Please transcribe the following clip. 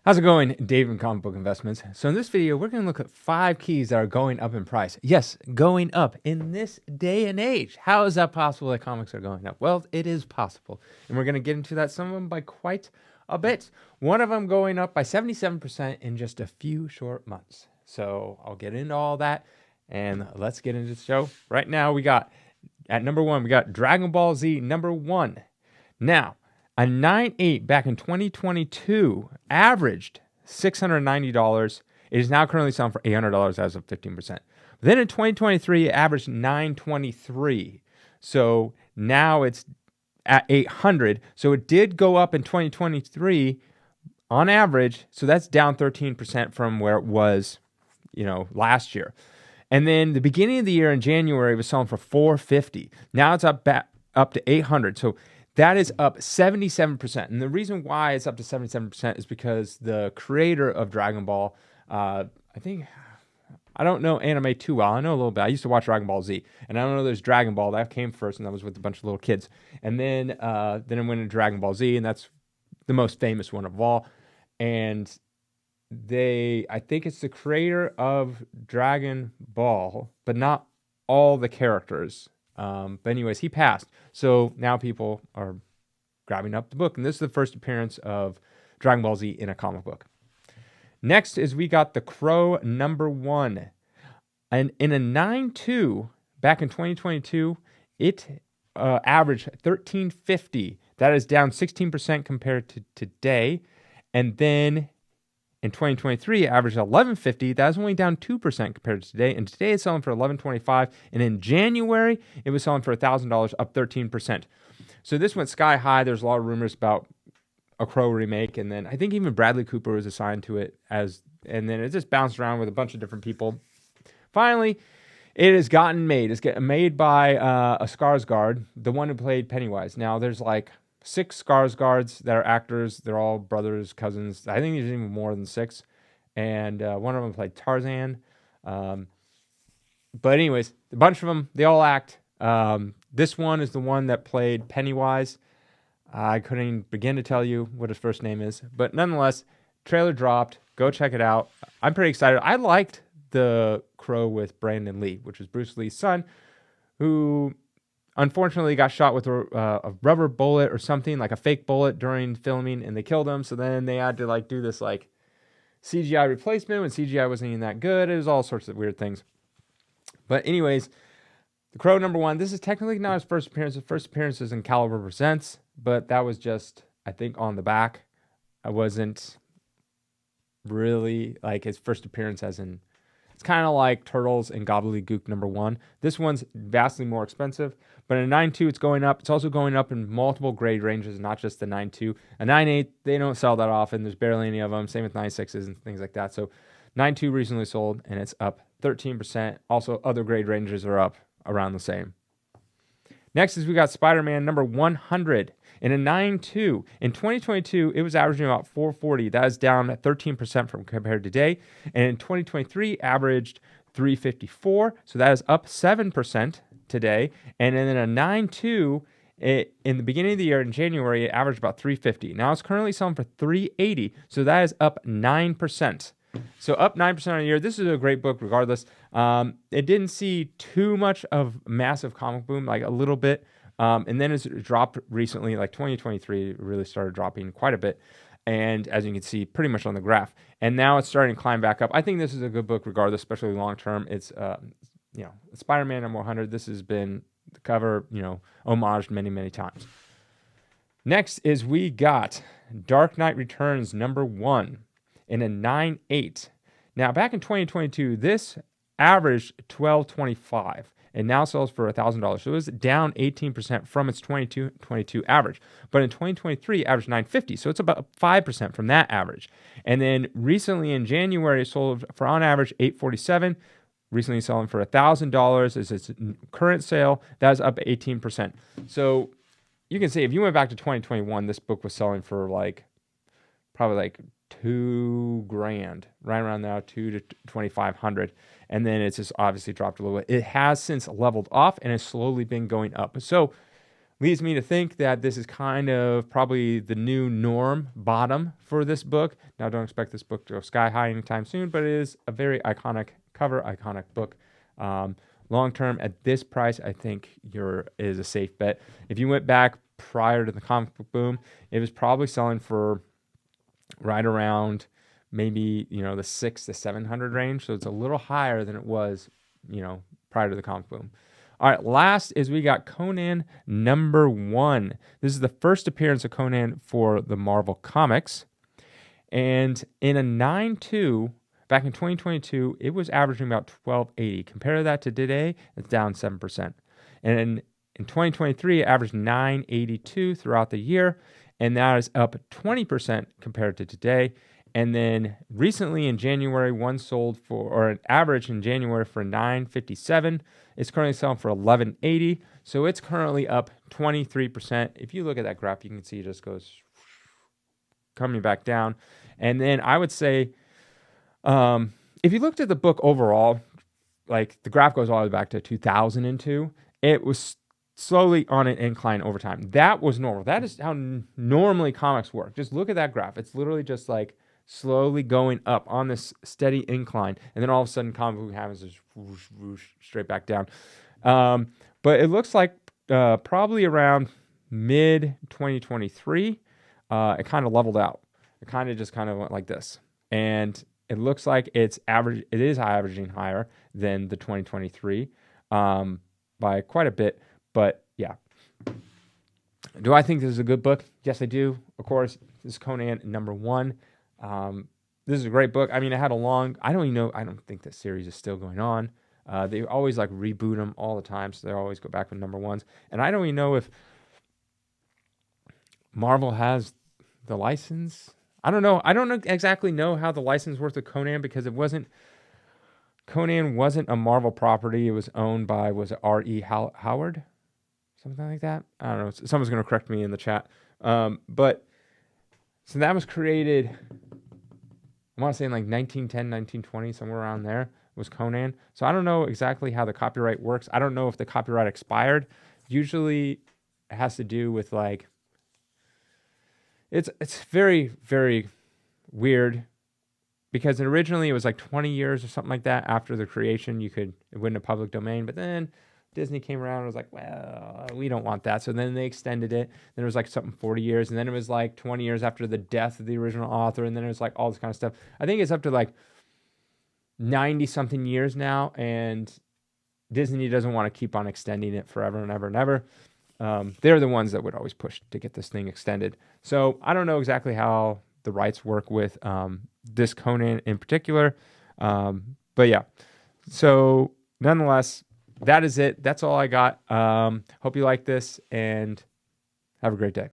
How's it going, Dave from Comic Book Investments? So in this video, we're going to look at 5 keys that are going up in price. Yes, going up in this day and age. How is that possible that comics are going up? Well, it is possible. And we're going to get into that, some of them by quite a bit. One of them going up by 77% in just a few short months. So I'll get into all that and let's get into the show. Right now, we got, at number 1, we got Dragon Ball Z number 1. Now, a 9.8 back in 2022 averaged $690. It is now currently selling for $800 as of 15%. But then in 2023, it averaged $923. So now it's at $800. So it did go up in 2023 on average. So that's down 13% from where it was, last year. And then the beginning of the year in January, it was selling for $450. Now it's up to $800. So that is up 77%. And the reason why it's up to 77% is because the creator of Dragon Ball, I don't know anime too well. I know a little bit. I used to watch Dragon Ball Z. And I don't know there's Dragon Ball. That came first, and that was with a bunch of little kids. And then it went into Dragon Ball Z, and that's the most famous one of all. And I think it's the creator of Dragon Ball, but not all the characters. But anyways, he passed. So now people are grabbing up the book. And this is the first appearance of Dragon Ball Z in a comic book. Next is we got The Crow number 1. And in a 9.2 back in 2022, it averaged $1350. That is down 16% compared to today. And then in 2023, it averaged $1150. That was only down 2% compared to today. And today it's selling for $1125. And in January, it was selling for $1,000, up 13%. So this went sky high. There's a lot of rumors about a Crow remake. And then I think even Bradley Cooper was assigned to it and then it just bounced around with a bunch of different people. Finally, it has gotten made. It's getting made by a Skarsgård, the one who played Pennywise. Now there's like 6 Skarsgårds that are actors. They're all brothers, cousins. I think there's even more than 6. And one of them played Tarzan. But anyways, a bunch of them, they all act. This one is the one that played Pennywise. I couldn't even begin to tell you what his first name is. But nonetheless, trailer dropped. Go check it out. I'm pretty excited. I liked The Crow with Brandon Lee, which was Bruce Lee's son, who unfortunately got shot with a rubber bullet or something, like a fake bullet during filming, and they killed him. So then they had to do this CGI replacement when CGI wasn't even that good. It was all sorts of weird things. But anyways, The Crow number 1. This is technically not his first appearance. His first appearance is in Caliber Presents, but that was just, I think, on the back. I wasn't really his first appearance as in. It's kind of like Turtles and Gobbledygook number 1. This one's vastly more expensive, but in a 9.2, it's going up. It's also going up in multiple grade ranges, not just the 9.2. A 9.8, they don't sell that often. There's barely any of them. Same with 9.6s and things like that. So 9.2 recently sold, and it's up 13%. Also, other grade ranges are up around the same. Next is we got Spider-Man number 100. In a 9.2, in 2022, it was averaging about $440. That is down 13% from compared to today. And in 2023, averaged $354. So that is up 7% today. And in a 9.2, in the beginning of the year, in January, it averaged about $350. Now it's currently selling for $380. So that is up 9%. So up 9% on a year. This is a great book regardless. It didn't see too much of massive comic boom, like a little bit. And then it's dropped recently, like 2023 really started dropping quite a bit. And as you can see, pretty much on the graph. And now it's starting to climb back up. I think this is a good book regardless, especially long term. It's, Spider-Man number 100. This has been the cover, homaged many, many times. Next is we got Dark Knight Returns number 1 in a 9.8. Now, back in 2022, this averaged $1,225. and now sells for $1,000. So it was down 18% from its 22 average. But in 2023, it averaged $950. So it's about 5% from that average. And then recently in January, it sold for on average $847. Recently selling for $1,000 is its current sale. That is up 18%. So you can see if you went back to 2021, this book was selling for probably $2,000, right around now, $2,000 to $2,500, and then it's just obviously dropped a little bit. It has since leveled off and has slowly been going up. So leads me to think that this is kind of probably the new norm bottom for this book. Now, don't expect this book to go sky high anytime soon, but it is a very iconic cover, iconic book. Long term, at this price, I think is a safe bet. If you went back prior to the comic book boom, it was probably selling for right around maybe, the 600 to 700 range. So it's a little higher than it was, prior to the comic boom. All right, last is we got Conan #1. This is the first appearance of Conan for the Marvel Comics. And in a 9.2, back in 2022, it was averaging about 1280. Compare that to today, it's down 7%. And in 2023, it averaged 982 throughout the year, and that is up 20% compared to today. And then recently in January, one sold for, or an average in January for 957. It's currently selling for 1180. So it's currently up 23%. If you look at that graph, you can see it just goes coming back down. And then I would say, if you looked at the book overall, like the graph goes all the way back to 2002, it was slowly on an incline over time. That was normal. That is how normally comics work. Just look at that graph. It's literally just like slowly going up on this steady incline, and then all of a sudden comic book happens just whoosh, whoosh, straight back down. But it looks like probably around mid 2023, it kind of leveled out. It kind of went like this, and it looks like it is averaging higher than the 2023 by quite a bit. But yeah, do I think this is a good book? Yes, I do. Of course, this is Conan #1. This is a great book. I mean, I don't think the series is still going on. They always like reboot them all the time, so they always go back with #1s. And I don't even know if Marvel has the license. I don't know. I don't exactly know how the license works with Conan, because Conan wasn't a Marvel property. It was owned by, was it R.E. Howard? Something like that. I don't know. Someone's going to correct me in the chat. But so that was created, I want to say in like 1910, 1920, somewhere around there was Conan. So I don't know exactly how the copyright works. I don't know if the copyright expired. Usually it has to do with like, it's very, very weird, because originally it was like 20 years or something like that after the creation. It went into public domain, but then Disney came around and was like, well, we don't want that. So then they extended it. Then it was like something 40 years. And then it was like 20 years after the death of the original author. And then it was like all this kind of stuff. I think it's up to like 90 something years now. And Disney doesn't want to keep on extending it forever and ever and ever. They're the ones that would always push to get this thing extended. So I don't know exactly how the rights work with this Conan in particular. But yeah. So nonetheless, that is it. That's all I got. Hope you like this, and have a great day.